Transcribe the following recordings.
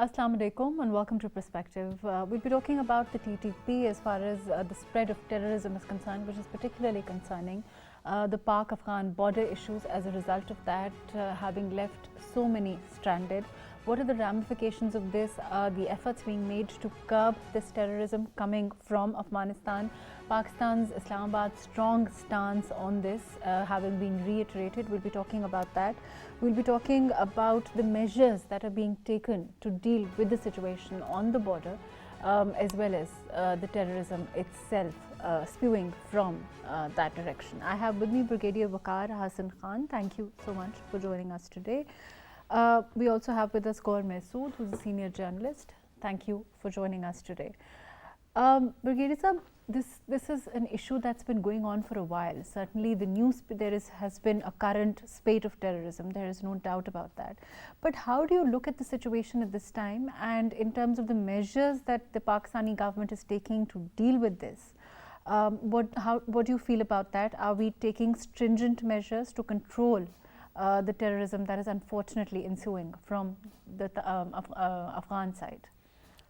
Assalamu alaikum and welcome to Perspective. We'll be talking about the TTP as far as the spread of terrorism is concerned, which is particularly concerning. The Pak-Afghan border issues as a result of that having left so many stranded. What are the ramifications of this? The efforts being made to curb this terrorism coming from Afghanistan. Pakistan's Islamabad's strong stance on this having been reiterated. We'll be talking about that. We'll be talking about the measures that are being taken to deal with the situation on the border, as well as the terrorism itself spewing from that direction. I have with me Brigadier Waqar Hassan Khan. Thank you so much for joining us today. We also have with us Gohar Mehsud, who's a senior journalist. Thank you for joining us today. Brigadier Sahab, this is an issue that's been going on for a while. Certainly the news, has been a current spate of terrorism. There is no doubt about that. But how do you look at the situation at this time, and in terms of the measures that the Pakistani government is taking to deal with this? What do you feel about that? Are we taking stringent measures to control the terrorism that is unfortunately ensuing from the Afghan side?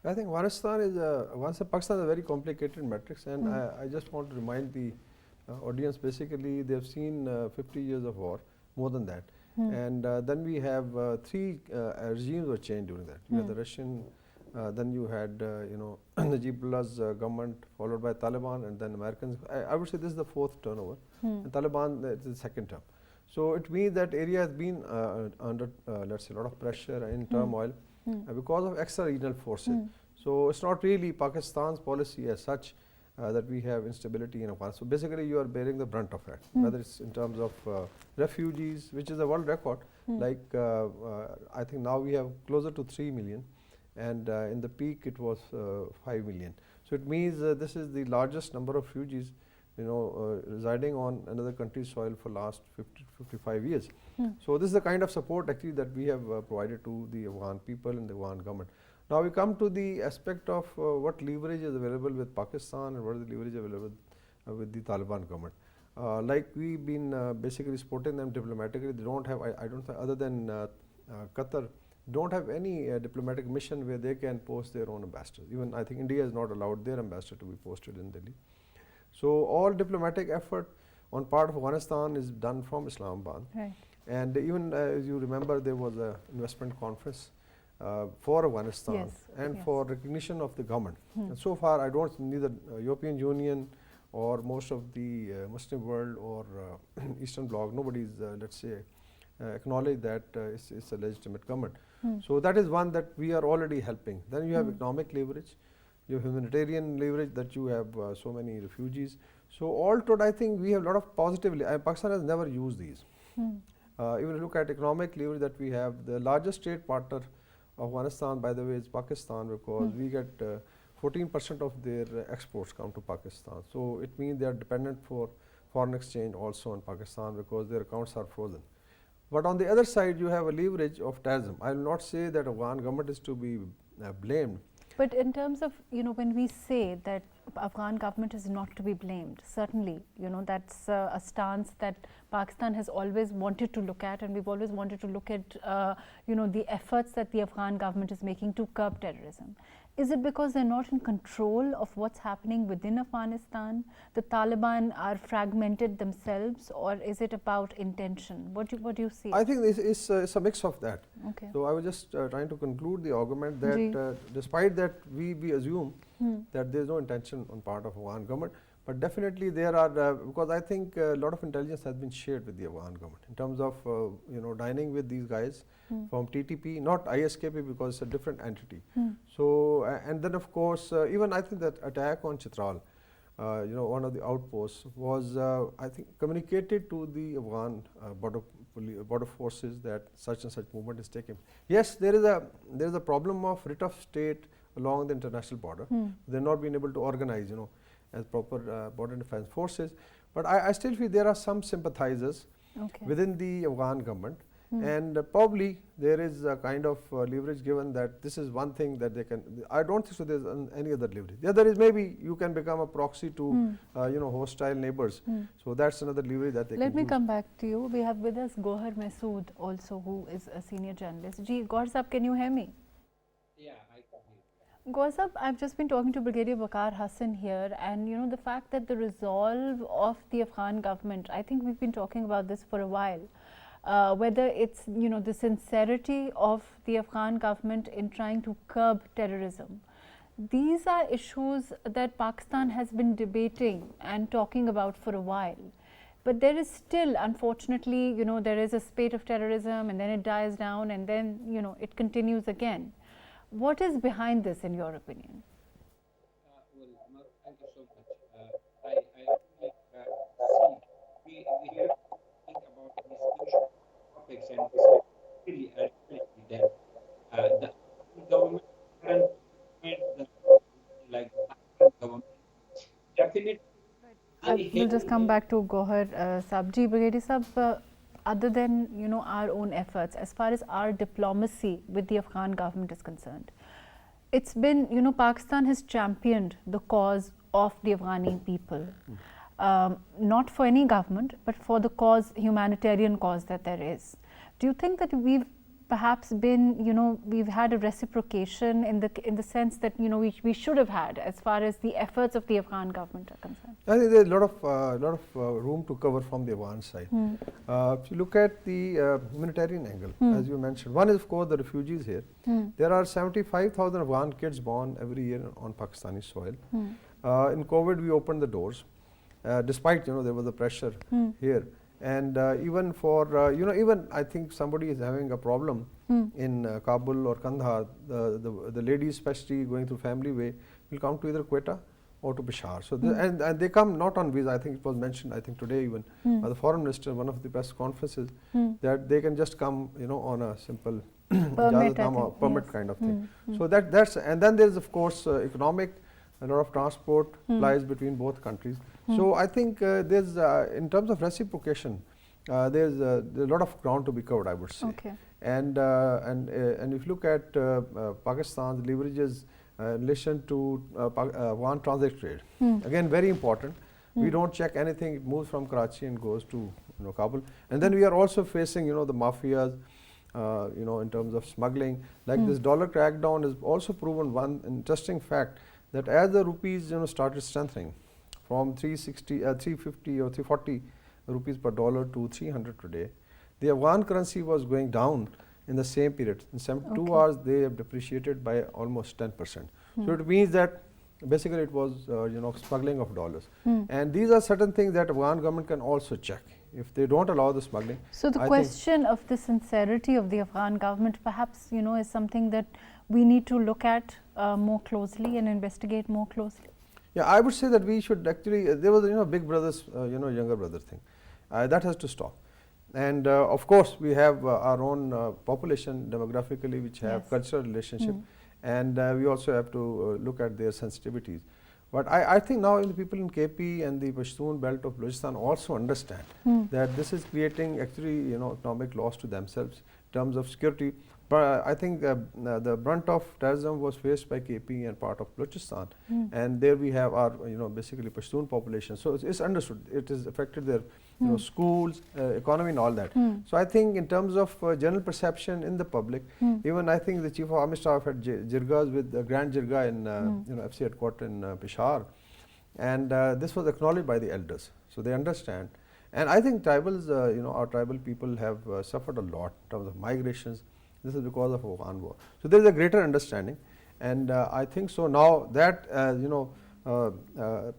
I think Pakistan is a very complicated matrix, and I just want to remind the audience, basically they have seen 50 years of war, more than that. And then we have three regimes were changed during that. You had the Russian, then you had Najibullah's government, followed by Taliban, and then Americans. I would say this is the fourth turnover, and Taliban is the second term. So it means that area has been under, let's say, a lot of pressure and turmoil because of extra-regional forces. So it's not really Pakistan's policy as such that we have instability in Afghanistan. So basically you are bearing the brunt of it, whether it's in terms of refugees, which is a world record. Like I think now we have closer to 3 million, and in the peak it was 5 million. So it means this is the largest number of refugees residing on another country's soil for last 50 to 55 years. So this is the kind of support actually that we have provided to the Afghan people and the Afghan government. Now we come to the aspect of what leverage is available with Pakistan and what is the leverage available with the Taliban government. Like we've been basically supporting them diplomatically. They don't have, I don't think, other than Qatar, don't have any diplomatic mission where they can post their own ambassadors. Even I think India is not allowed their ambassador to be posted in Delhi. So all diplomatic effort on part of Afghanistan is done from Islamabad. Right. And even as you remember, there was an investment conference for Afghanistan for recognition of the government. And so far, I don't, neither European Union or most of the Muslim world or Eastern Bloc, nobody's, let's say, acknowledged that it's a legitimate government. So that is one that we are already helping. Then you have economic leverage. You have humanitarian leverage, that you have so many refugees. So all told, I think we have a lot of positively. Pakistan has never used these. Even look at economic leverage that we have. The largest trade partner of Afghanistan, by the way, is Pakistan, because we get 14% of their exports come to Pakistan. So it means they are dependent for foreign exchange also on Pakistan, because their accounts are frozen. But on the other side, you have a leverage of terrorism. I will not say that Afghan government is to be blamed. But in terms of, when we say that Afghan government is not to be blamed, certainly, that's a stance that Pakistan has always wanted to look at, and we've always wanted to look at, the efforts that the Afghan government is making to curb terrorism. Is it because they're not in control of what's happening within Afghanistan? The Taliban are fragmented themselves, or is it about intention? What do you see? I think it's a mix of that. Okay. So I was just trying to conclude the argument that despite that we assume that there is no intention on part of Afghan government, but definitely there are, because I think a lot of intelligence has been shared with the Afghan government in terms of dining with these guys from TTP, not ISKP, because it's a different entity. So and then of course even I think that attack on Chitral, one of the outposts was I think communicated to the Afghan border forces that such and such movement is taken. Yes, there is a problem of writ of state along the international border. They're not being able to organize, as proper border defense forces. But I still feel there are some sympathizers within the Afghan government. And probably there is a kind of leverage given that this is one thing that they can. I don't think so there's any other leverage. The other is maybe you can become a proxy to hostile neighbors. So that's another leverage that they can use. Let me come back to you. We have with us Gohar Mehsud also, who is a senior journalist. Gohar Sahab, can you hear me? Yeah. Ghausab, I've just been talking to Brigadier Waqar Hassan here, and you know the fact that the resolve of the Afghan government, I think we've been talking about this for a while, whether it's the sincerity of the Afghan government in trying to curb terrorism. These are issues that Pakistan has been debating and talking about for a while. But there is still, unfortunately, there is a spate of terrorism and then it dies down and then, it continues again. What is behind this, in your opinion? Well, Mark, thank you so much. I really see we have to think about these social topics, and this is really a reality that the government, current government, like the Pakistan government, definitely they We'll have. just come back to Gohar Sabji. Brigadier Sab, other than our own efforts, as far as our diplomacy with the Afghan government is concerned, it's been Pakistan has championed the cause of the Afghani people, not for any government, but for the cause, humanitarian cause that there is. Do you think that we've perhaps been, we've had a reciprocation in the sense that we should have had as far as the efforts of the Afghan government are concerned? I think there's a lot of room to cover from the Afghan side. If you look at the humanitarian angle, as you mentioned, one is of course the refugees here. There are 75,000 Afghan kids born every year on Pakistani soil. In COVID, we opened the doors, despite there was a pressure here. And even for even I think somebody is having a problem in Kabul or Kandahar, the ladies especially going through family way will come to either Quetta or to Peshawar. So and they come not on visa. I think it was mentioned, I think today even by the foreign minister, one of the press conferences, that they can just come on a simple permit kind of thing. So that's, and then there's of course economic, a lot of transport lies between both countries. So I think there's in terms of reciprocation, there's a lot of ground to be covered, I would say. Okay. And if you look at Pakistan's leverages in relation to Afghan transit trade, again very important. We don't check anything; it moves from Karachi and goes to Kabul. And then we are also facing the mafias, in terms of smuggling. Like this dollar crackdown has also proven one interesting fact, that as the rupees started strengthening from 350 or 340 rupees per dollar to 300 today, the Afghan currency was going down in the same period. In 72 hours, they have depreciated by almost 10%. So it means that basically it was smuggling of dollars. And these are certain things that Afghan government can also check if they don't allow the smuggling. So the question of the sincerity of the Afghan government perhaps is something that we need to look at more closely and investigate more closely. Yeah, I would say that we should actually, there was big brothers, younger brother thing. That has to stop. And of course, we have our own population demographically, which have cultural relationship, and we also have to look at their sensitivities. But I think now the people in KP and the Pashtun belt of Balochistan also understand that this is creating actually economic loss to themselves in terms of security. But I think the brunt of terrorism was faced by KP and part of Balochistan, and there we have our basically Pashtun population. So it's understood. It has affected their schools, economy, and all that. So I think in terms of general perception in the public, even I think the Chief of Army Staff had jirgas with the Grand Jirga in FC headquarters in Peshawar, and this was acknowledged by the elders. So they understand. And I think tribals, our tribal people have suffered a lot in terms of migrations. This is because of Afghan war. So there is a greater understanding, and I think so now that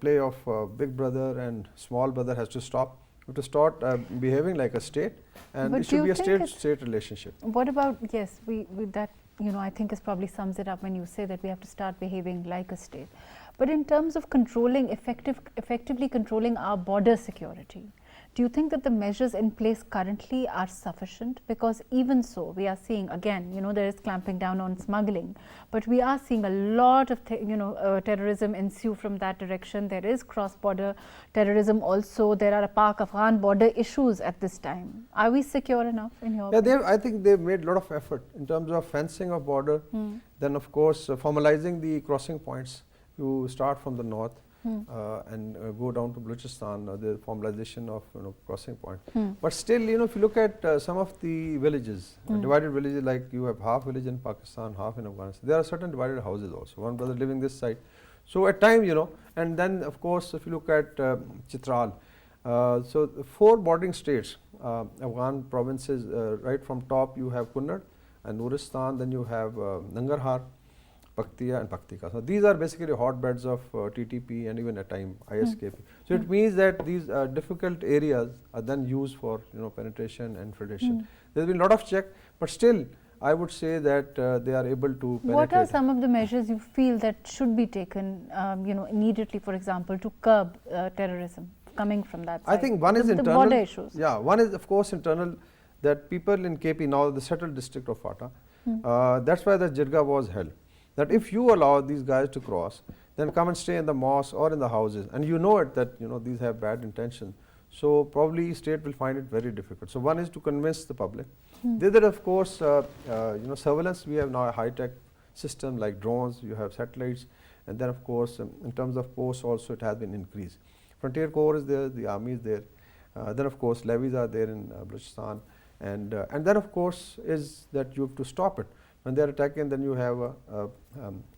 play of big brother and small brother has to stop. We have to start behaving like a state, and But it should be a state-state relationship. What about, yes, we that I think is probably sums it up when you say that we have to start behaving like a state. But in terms of controlling, effectively controlling our border security, do you think that the measures in place currently are sufficient? Because even so, we are seeing again, there is clamping down on smuggling, but we are seeing a lot of terrorism ensue from that direction. There is cross-border terrorism also. There are Pak-Afghan border issues at this time. Are we secure enough in your opinion? I think they've made a lot of effort in terms of fencing of border. Then of course formalizing the crossing points. You start from the north, and go down to Balochistan, the formalization of crossing point. But still, if you look at some of the villages, divided villages, like you have half village in Pakistan, half in Afghanistan, there are certain divided houses also. One brother living this side. So at times, and then of course, if you look at Chitral, so the 4 bordering states, Afghan provinces, right from top you have Kunnad and Nuristan, then you have Nangarhar, Paktiya and Paktika. So these are basically hotbeds of TTP and even at time ISKP. So it means that these difficult areas are then used for penetration and infiltration. There's been a lot of check, but still I would say that they are able to penetrate. What are some of the measures you feel that should be taken, immediately, for example, to curb terrorism coming from that side? I think one is internal. The border issues. Yeah, one is of course internal, that people in KP, now the settled district of Fata, that's why the Jirga was held. That if you allow these guys to cross, then come and stay in the mosque or in the houses, and it that these have bad intention. So probably state will find it very difficult. So one is to convince the public. The other, of course, surveillance. We have now a high-tech system like drones. You have satellites, and then of course in terms of posts also it has been increased. Frontier Corps is there, the army is there. Then of course levies are there in Balochistan, and then of course is that you have to stop it. When they are attacking, then you have a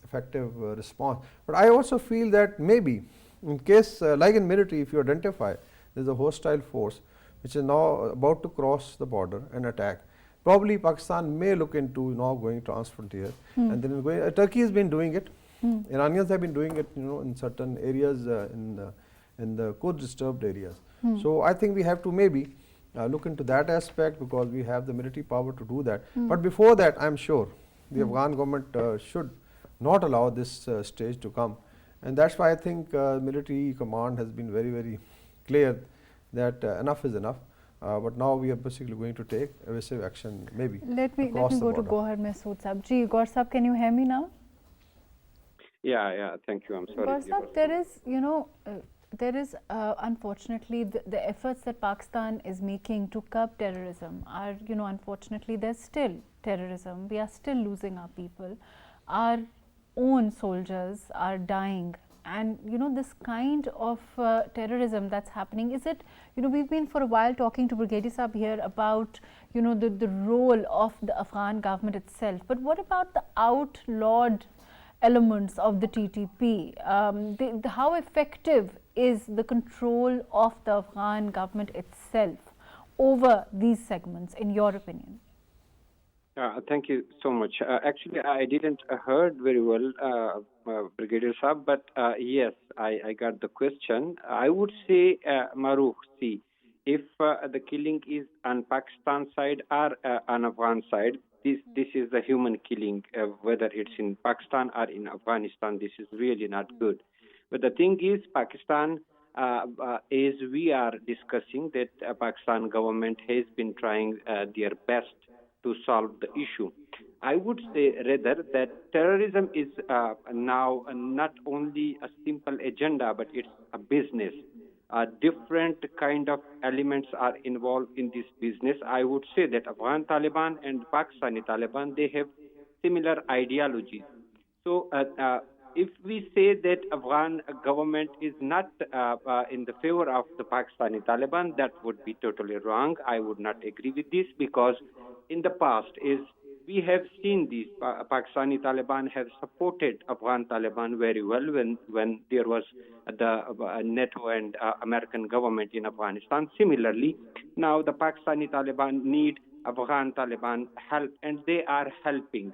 effective response. But I also feel that maybe in case like in military, if you identify there is a hostile force which is now about to cross the border and attack, probably Pakistan may look into now going transfrontier, and then going. Turkey has been doing it. Iranians have been doing it, in certain areas in the Kurd disturbed areas. So I think we have to maybe look into that aspect, because we have the military power to do that. But before that, I am sure the Afghan government should not allow this stage to come, and that's why I think military command has been very, very clear that enough is enough. But now we are basically going to take evasive action, maybe. Let me go to Gohar Mehsud Sahab. Ji, Gohar Sahab, can you hear me now? Yeah, thank you. I'm sorry. Gohar Sahab, there is unfortunately the efforts that Pakistan is making to curb terrorism are, unfortunately there's still terrorism. We are still losing our people. Our own soldiers are dying, and this kind of terrorism that's happening, is it, we've been for a while talking to Brigadier Saab here about the role of the Afghan government itself, but what about the outlawed elements of the TTP? How effective is the control of the Afghan government itself over these segments, in your opinion? Thank you so much. Actually, I didn't heard very well, Brigadier Saab, but yes, I got the question. I would say, Mahrukh, see, if the killing is on Pakistan side or on Afghan side, this is the human killing, whether it's in Pakistan or in Afghanistan. This is really not good. But the thing is, Pakistan, as we are discussing, that Pakistan government has been trying their best to solve the issue. I would say rather that terrorism is now not only a simple agenda, but it's a business. Different kind of elements are involved in this business. I would say that Afghan Taliban and Pakistani Taliban, they have similar ideologies. So if we say that Afghan government is not in the favor of the Pakistani Taliban, that would be totally wrong. I would not agree with this, because in the past we have seen these Pakistani Taliban have supported Afghan Taliban very well when there was the NATO and American government in Afghanistan. Similarly, now the Pakistani Taliban need Afghan Taliban help, and they are helping.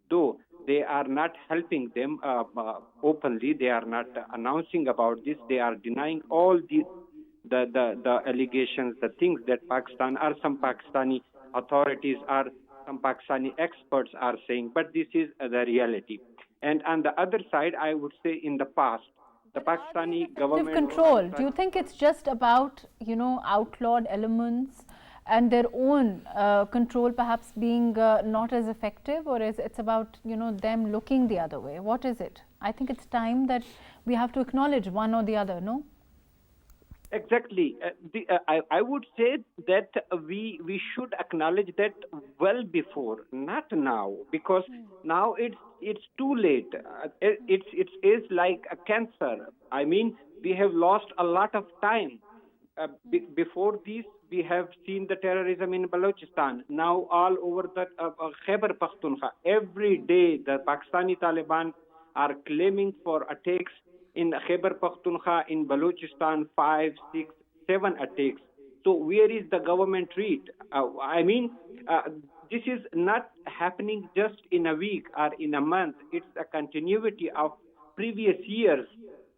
Though they are not helping them openly, they are not announcing about this, they are denying all these the allegations, the things that Pakistan or some Pakistani authorities or some Pakistani experts are saying, but this is the reality. And on the other side, I would say in the past, the Pakistani government control. Do you think it's just about outlawed elements and their own control perhaps being not as effective, or is it's about them looking the other way? What is it? I think it's time that we have to acknowledge one or the other. No. Exactly. I would say that we should acknowledge that well before, not now, because now it's it's too late. It's like a cancer. I mean, we have lost a lot of time. Before this, we have seen the terrorism in Balochistan. Now all over the Khyber Pakhtunkhwa, every day the Pakistani Taliban are claiming for attacks in Khyber Pakhtunkhwa, in Balochistan, 5, 6, 7 attacks. So where is the government read? This is not happening just in a week or in a month. It's a continuity of previous years.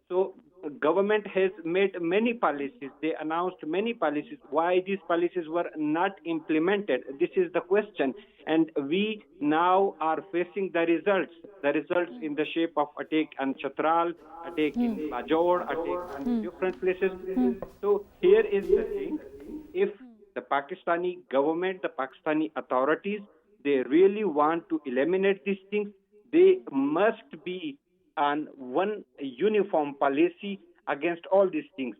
So government has made many policies. They announced many policies. Why these policies were not implemented? This is the question. And we now are facing the results. The results in the shape of attack on Chatral, attack in Bajor, attack on different places. So here is the thing. If the Pakistani government, the Pakistani authorities, they really want to eliminate these things, they must be on one uniform policy against all these things,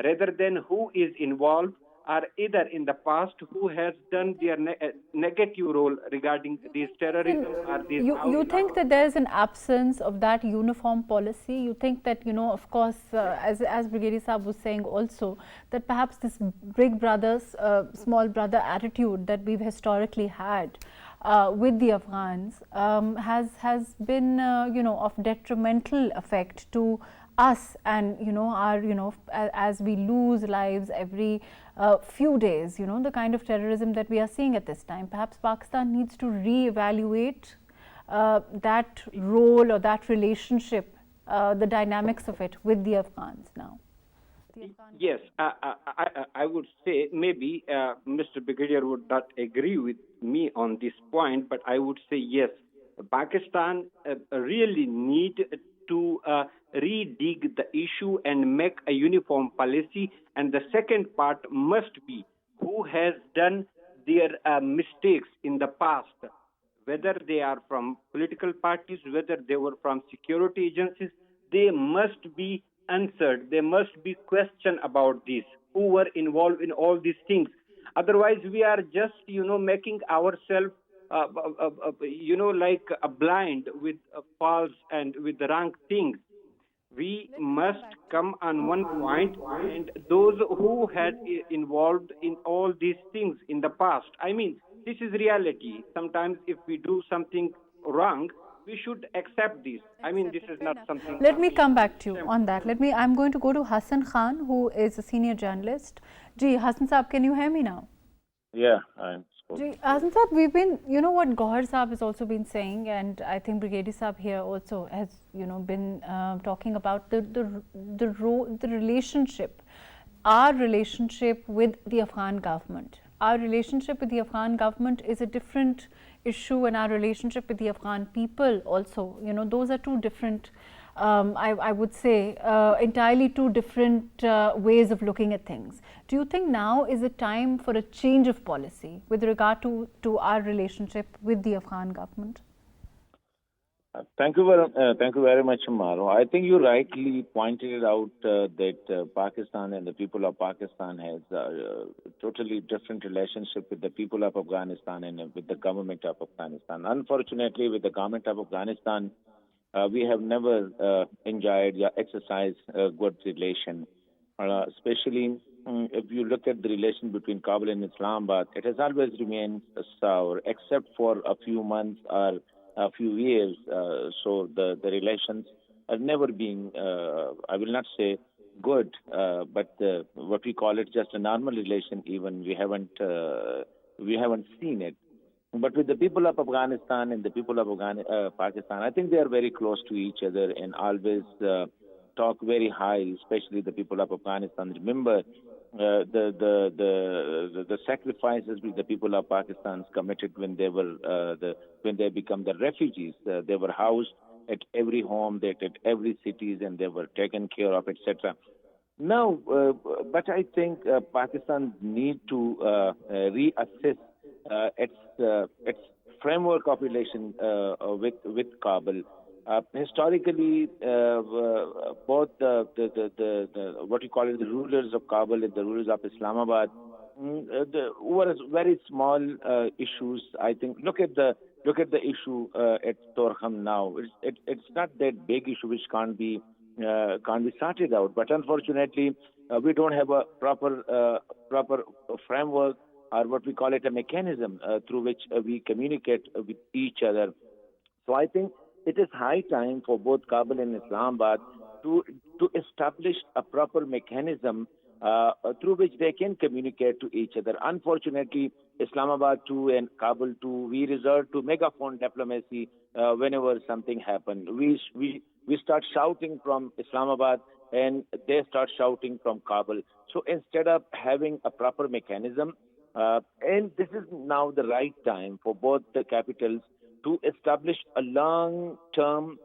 rather than who is involved or either in the past who has done their negative role regarding these terrorism or these. You think that there is an absence of that uniform policy? You think that, of course, as Brigadier Saab was saying also, that perhaps this big brothers, small brother attitude that we've historically had with the Afghans has been, of detrimental effect to us, and as we lose lives every few days, the kind of terrorism that we are seeing at this time. Perhaps Pakistan needs to re-evaluate that role or that relationship, the dynamics of it with the Afghans now. Yes, I would say maybe Mr. Brigadier would not agree with me on this point, but I would say yes, Pakistan really need to re-dig the issue and make a uniform policy. And the second part must be who has done their mistakes in the past, whether they are from political parties, whether they were from security agencies. They must be answered. They must be questioned about this, who were involved in all these things. Otherwise, we are just, making ourselves, like a blind with false and with the wrong things. We must come on one point, and those who had involved in all these things in the past. I mean, this is reality. Sometimes if we do something wrong, we should accept this. I mean, this is not something. Let me come back to you on that. I'm going to go to Hassan Khan, who is a senior journalist. Ji, Hassan Saab, can you hear me now? Yeah, I'm spoken. Ji, Hassan Saab, we've been, what Gohar Saab has also been saying, and I think Brigadier Saab here also has, been talking about the relationship, our relationship with the Afghan government. Our relationship with the Afghan government is a different issue, and our relationship with the Afghan people also, those are two different, I would say, entirely two different ways of looking at things. Do you think now is a time for a change of policy with regard to our relationship with the Afghan government? Thank you very much, Mahrukh. I think you rightly pointed out that Pakistan and the people of Pakistan has a totally different relationship with the people of Afghanistan and with the government of Afghanistan. Unfortunately, with the government of Afghanistan, we have never enjoyed or exercised a good relation, especially if you look at the relation between Kabul and Islamabad. It has always remained sour, except for a few months or a few years. So the relations have never been, I will not say good, but what we call it just a normal relation. Even we haven't seen it. But with the people of Afghanistan and the people of Pakistan, I think they are very close to each other and always talk very high, especially the people of Afghanistan. Remember the sacrifices which the people of Pakistan committed when they were when they become the refugees. They were housed at every home, at every cities, and they were taken care of, etc. Now, but I think Pakistan need to reassess its framework of relation with Kabul. Historically, both the what you call it, the rulers of Kabul and the rulers of Islamabad were very small issues. I think look at the look at the issue at Torkham now. It's not that big issue which can't be sorted out. But unfortunately, we don't have a proper framework, or what we call it, a mechanism through which we communicate with each other. So I think it is high time for both Kabul and Islamabad to establish a proper mechanism through which they can communicate to each other. Unfortunately, Islamabad too and Kabul too, we resort to megaphone diplomacy whenever something happens. We start shouting from Islamabad and they start shouting from Kabul. So instead of having a proper mechanism, and this is now the right time for both the capitals to establish a long-term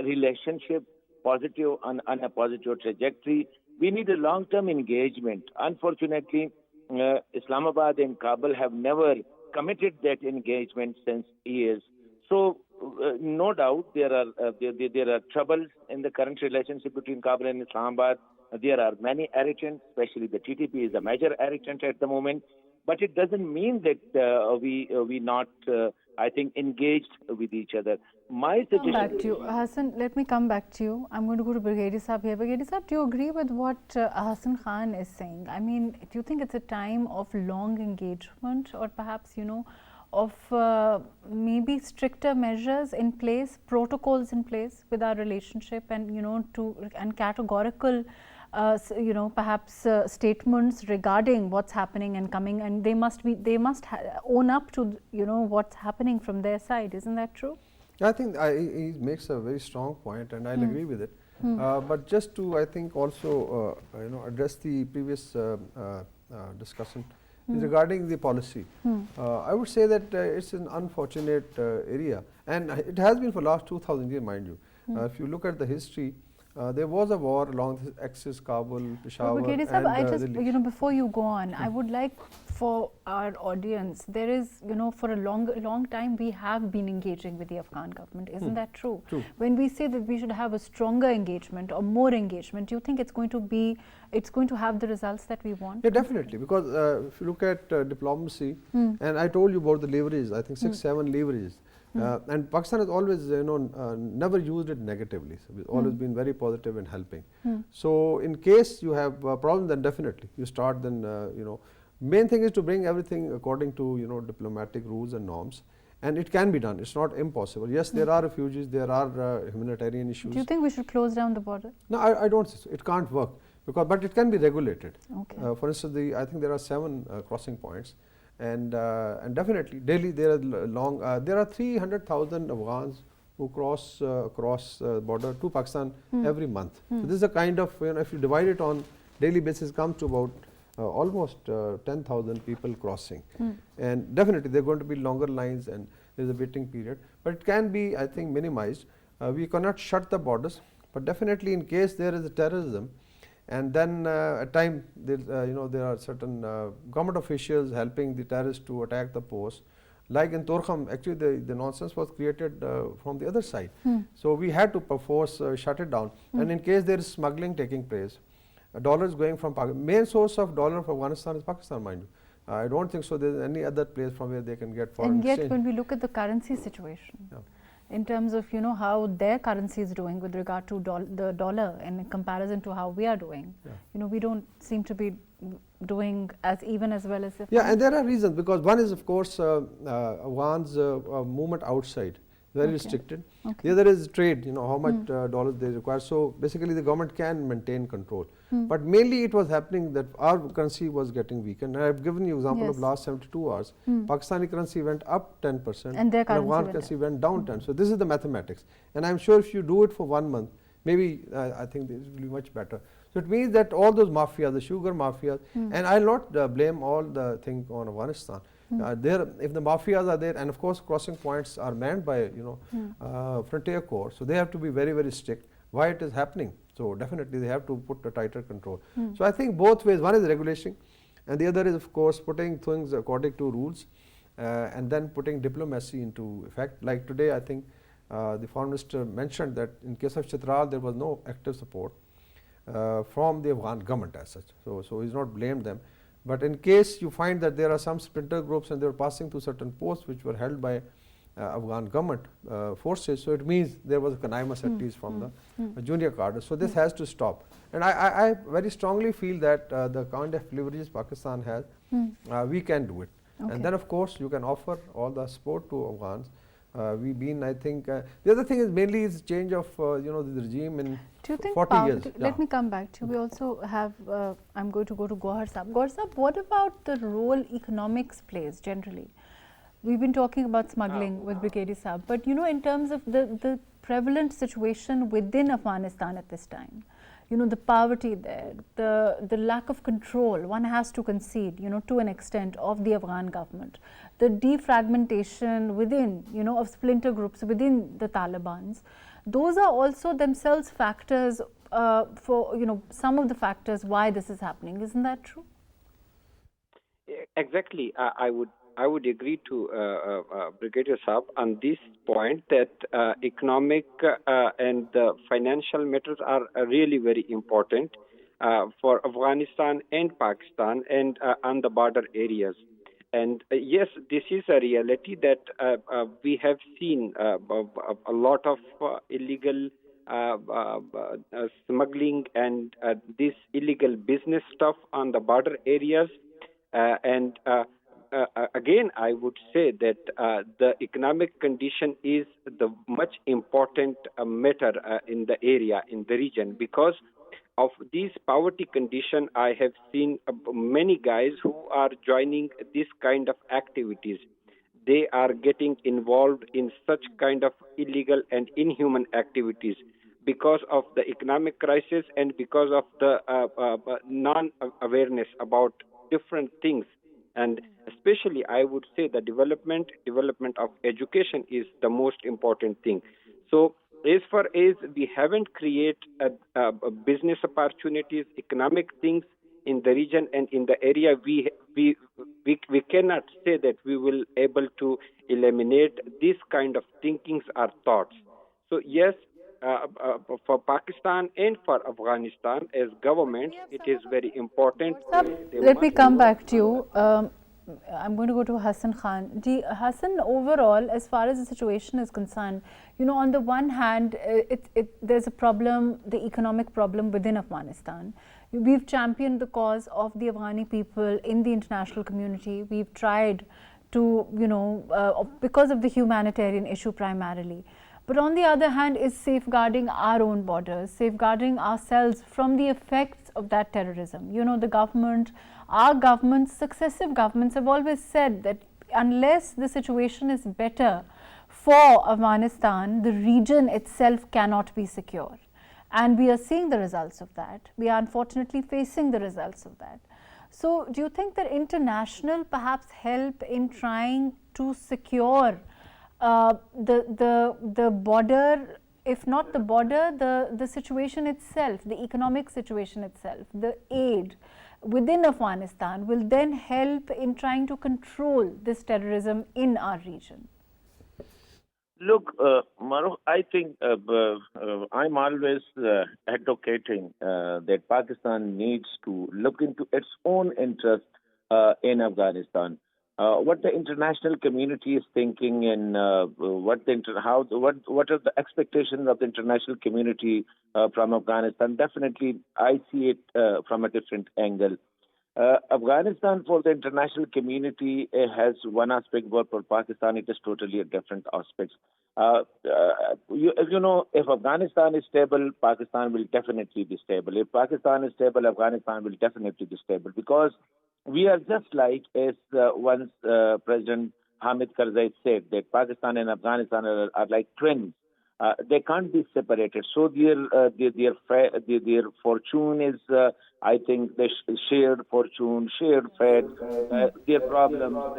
relationship, positive on a positive trajectory. We need a long-term engagement. Unfortunately, Islamabad and Kabul have never committed that engagement since years. So, no doubt there are troubles in the current relationship between Kabul and Islamabad. There are many irritants, especially the TTP is a major irritant at the moment. But it doesn't mean that we not, I think, engaged with each other. My suggestion. Come back to you, Hassan. Let me come back to you. I'm going to go to Brigadier Saab here. Brigadier Saab, do you agree with what Hassan Khan is saying? I mean, do you think it's a time of long engagement, or perhaps, you know, of maybe stricter measures in place, protocols in place with our relationship, and, you know, and categorical you know, perhaps statements regarding what's happening and coming, and they must own up to, you know, what's happening from their side. Isn't that true? I think he makes a very strong point, and I'll agree with it. But just to, I think, also you know, address the previous discussion regarding the policy, I would say that it's an unfortunate area, and it has been for the last 2,000 years, mind you. If you look at the history, there was a war along this axis, Kabul, Peshawar, and I just, you know, before you go on, I would like for our audience, there is, you know, for a long time we have been engaging with the Afghan government. Isn't that true? True. When we say that we should have a stronger engagement or more engagement, do you think it's going to have the results that we want? Yeah, definitely, because if you look at diplomacy, and I told you about the leverages, I think 6-7 leverages. And Pakistan has always, you know, never used it negatively. So it's always been very positive in helping. So in case you have a problem, then definitely you start. Then you know, main thing is to bring everything according to, you know, diplomatic rules and norms, and it can be done. It's not impossible. Yes, there are refugees, there are humanitarian issues. Do you think we should close down the border? No, I don't say so. It can't work, because but it can be regulated. Okay. For instance, I think there are 7 crossing points. And definitely, daily there are there are 300,000 Afghans who cross across border to Pakistan every month. So this is a kind of, you know, if you divide it on daily basis, comes to about almost 10,000 people crossing. And definitely there are going to be longer lines and there is a waiting period. But it can be, I think, minimized. We cannot shut the borders, but definitely in case there is a terrorism, and then at time you know, there are certain government officials helping the terrorists to attack the post. Like in Torkham, actually the nonsense was created from the other side. So we had to perforce shut it down. And in case there is smuggling taking place, dollars going from Pakistan, main source of dollar for Afghanistan is Pakistan, mind you. I don't think so there is any other place from where they can get foreign exchange. And yet when we look at the currency situation, in terms of, you know, how their currency is doing with regard to the dollar in comparison to how we are doing, you know, we don't seem to be doing as even as well as if. Yeah, and there are reasons, because one is, of course, Afghans' movement outside, very restricted. The other is trade, you know, how much dollars they require. So basically the government can maintain control. But mainly it was happening that our currency was getting weakened. And I have given you example of last 72 hours. Pakistani currency went up 10% and their Afghan currency went down 10%. So this is the mathematics. And I'm sure if you do it for 1 month, maybe I think this will be much better. So it means that all those mafias, the sugar mafias, and I'll not blame all the thing on Afghanistan. If the mafias are there, and of course crossing points are manned by, you know, frontier corps, so they have to be very, very strict. Why it is happening? So definitely they have to put a tighter control. So I think both ways, one is regulation, and the other is, of course, putting things according to rules, and then putting diplomacy into effect. Like today, I think the Foreign Minister mentioned that in case of Chitral, there was no active support from the Afghan government as such. So he's not blamed them. But in case you find that there are some splinter groups and they are passing through certain posts which were held by Afghan government forces, so it means there was a connivance at least from the junior cadre. So this has to stop. And I very strongly feel that the kind of leverages Pakistan has, we can do it. Okay. And then of course you can offer all the support to Afghans. We've been, I think, the other thing is mainly is change of the regime in 40 years. Let me come back to you. We also have, I'm going to go to Gohar Sahab. Gohar Sahab, what about the role economics plays generally? We've been talking about smuggling with Brigadier Sahab, but in terms of the prevalent situation within Afghanistan at this time, the poverty there, the lack of control, one has to concede, to an extent, of the Afghan government, the defragmentation within, of splinter groups within the Taliban's, those are also themselves factors for, some of the factors why this is happening. Isn't that true? Exactly. I would agree to Brigadier Saab on this point that economic and financial matters are really very important for Afghanistan and Pakistan and on the border areas. And yes, this is a reality that we have seen a lot of illegal smuggling and this illegal business stuff on the border areas. Again, I would say that the economic condition is the much important matter in the area, in the region, because of this poverty condition. I have seen many guys who are joining this kind of activities. They are getting involved in such kind of illegal and inhuman activities because of the economic crisis and because of the non-awareness about different things. And especially, I would say the development of education is the most important thing. So as far as we haven't created business opportunities, economic things in the region and in the area, we cannot say that we will able to eliminate this kind of thinkings or thoughts. So yes, for Pakistan and for Afghanistan as government, it is very important. Let me come back to you. I'm going to go to Hassan Khan. Hassan, overall, as far as the situation is concerned, on the one hand, there's a problem, the economic problem within Afghanistan. We've championed the cause of the Afghani people in the international community. We've tried to, because of the humanitarian issue primarily. But on the other hand is safeguarding our own borders, safeguarding ourselves from the effects of that terrorism. The government, our governments, successive governments have always said that unless the situation is better for Afghanistan, the region itself cannot be secure. And we are seeing the results of that. We are unfortunately facing the results of that. So do you think that international perhaps help in trying to secure the border, if not the border, the situation itself, the economic situation itself, the aid within Afghanistan will then help in trying to control this terrorism in our region? Look, Mahrukh, I think I'm always advocating that Pakistan needs to look into its own interest in Afghanistan. What the international community is thinking and what are the expectations of the international community from Afghanistan? Definitely, I see it from a different angle. Afghanistan for the international community has one aspect, but for Pakistan it is totally a different aspect. If Afghanistan is stable, Pakistan will definitely be stable. If Pakistan is stable, Afghanistan will definitely be stable, because we are just like, as once President Hameed said, that Pakistan and Afghanistan are like twins. They can't be separated. So their fortune is, I think, the shared fortune, shared fate, their problems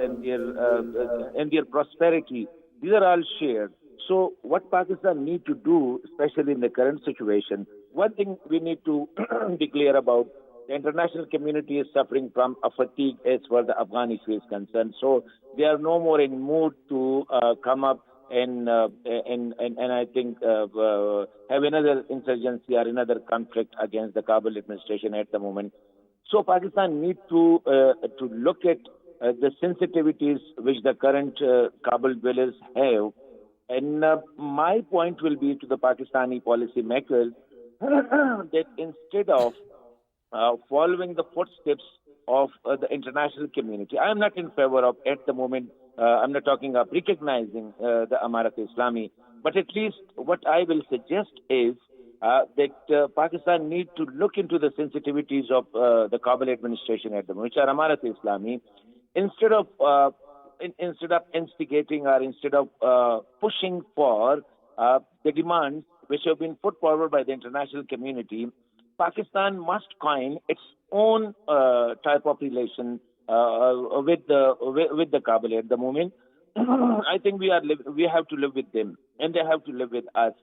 and their prosperity. These are all shared. So what Pakistan need to do, especially in the current situation, one thing we need to be clear about: the international community is suffering from a fatigue as far as the Afghan issue is concerned. So they are no more in mood to come up and I think have another insurgency or another conflict against the Kabul administration at the moment. So Pakistan need to look at the sensitivities which the current Kabul dwellers have. And my point will be to the Pakistani policymakers that instead of following the footsteps of the international community, I am not in favor of, at the moment, I'm not talking of recognizing the Amarat Islami, but at least what I will suggest is that Pakistan need to look into the sensitivities of the Kabul administration at the moment, which are Amarat Islami, instead of instigating or instead of pushing for the demands which have been put forward by the international community. Pakistan must coin its own type of relation with the Kabul at the moment. I think we have to live with them, and they have to live with us.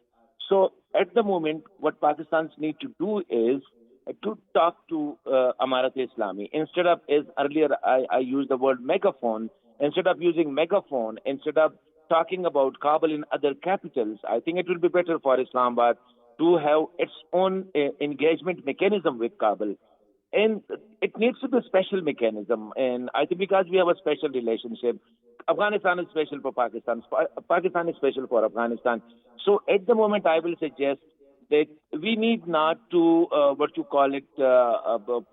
So at the moment, what Pakistan's need to do is to talk to Amarat Islami. Instead of, as earlier I used the word megaphone, instead of using megaphone, instead of talking about Kabul in other capitals, I think it will be better for Islamabad to have its own engagement mechanism with Kabul. And it needs to be a special mechanism. And I think because we have a special relationship, Afghanistan is special for Pakistan, Pakistan is special for Afghanistan. So at the moment, I will suggest that we need not to,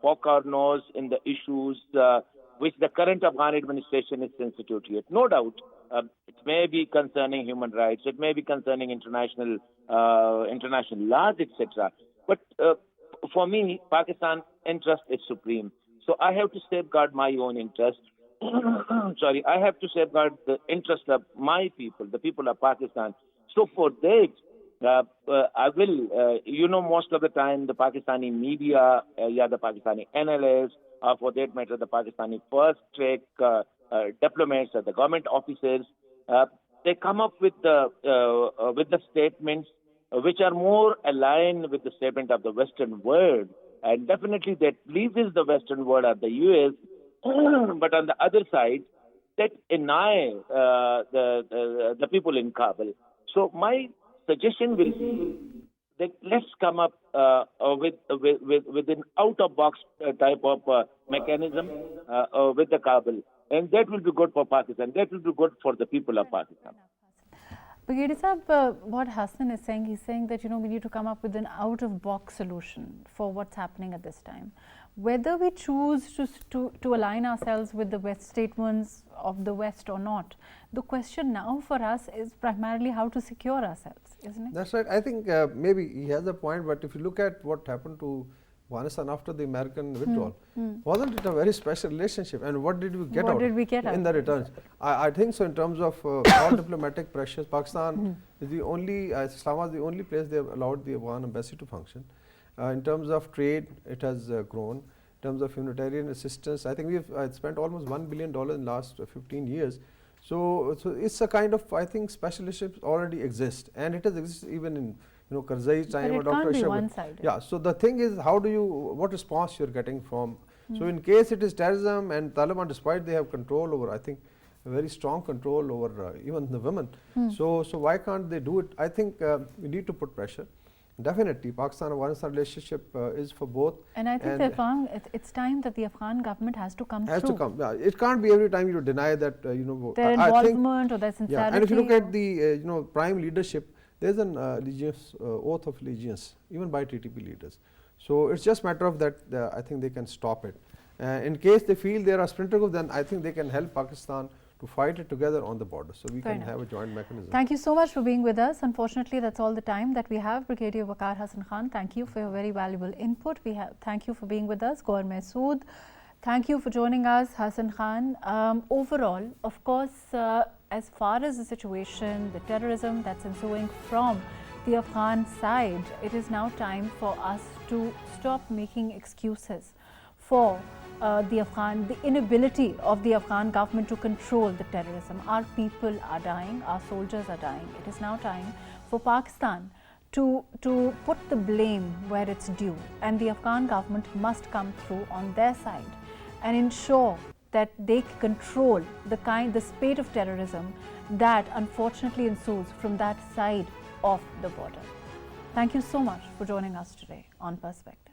poke our nose in the issues which the current Afghan administration is sensitive to. It. No doubt, it may be concerning human rights, it may be concerning international laws, etc. But for me, Pakistan interest is supreme. So I have to safeguard my own interest. Sorry, I have to safeguard the interest of my people, the people of Pakistan. So for that, I will, most of the time the Pakistani media, the Pakistani analysts, for that matter, the Pakistani first-track diplomats or the government officers, they come up with the statements which are more aligned with the statement of the Western world, and definitely that pleases the Western world or the U.S. But on the other side, that annoy the people in Kabul. So my suggestion will be that let's come up with an out-of-box type of mechanism with the Kabul, and that will be good for Pakistan. That will be good for the people of Pakistan. Brigadier Sahab, what Hassan is saying, he's saying that we need to come up with an out-of-box solution for what's happening at this time. Whether we choose to align ourselves with the West statements of the West or not, the question now for us is primarily how to secure ourselves, isn't it? That's right. I think maybe he has a point, but if you look at what happened to Afghanistan after the American withdrawal, wasn't it a very special relationship? And what did we get out in the returns? I think so. In terms of all diplomatic pressures, Pakistan is the only, Islamabad is the only place they have allowed the Afghan embassy to function. In terms of trade, it has grown. In terms of humanitarian assistance, I think we've spent almost $1 billion in the last 15 years. So it's a kind of, I think, special relationships already exist, and it has existed even in Karzai's time or Dr. But it can't be one-sided. Yeah. So the thing is, what response you're getting from? So in case it is terrorism and Taliban, despite they have control over, I think, a very strong control over even the women. So why can't they do it? I think we need to put pressure. Definitely, Pakistan-Afghanistan relationship is for both. And I think it's time that the Afghan government has to come through. Yeah, it can't be every time you deny that their involvement or their sincerity. Yeah, and if you look at the prime leadership, there's an oath of allegiance even by TTP leaders. So it's just a matter of that. I think they can stop it. In case they feel there are splinter groups, then I think they can help Pakistan to fight it together on the border, so we can have a joint mechanism. Thank you so much for being with us. Unfortunately, that's all the time that we have. Brigadier Waqar Hassan Khan, thank you for your very valuable input. Thank you for being with us. Gohar Mehsud, thank you for joining us. Hassan Khan, overall, of course, as far as the situation, the terrorism that's ensuing from the Afghan side, it is now time for us to stop making excuses for the inability of the Afghan government to control the terrorism. Our people are dying, our soldiers are dying. It is now time for Pakistan to put the blame where it's due, and the Afghan government must come through on their side and ensure that they control the spate of terrorism that unfortunately ensues from that side of the border. Thank you so much for joining us today on Perspective.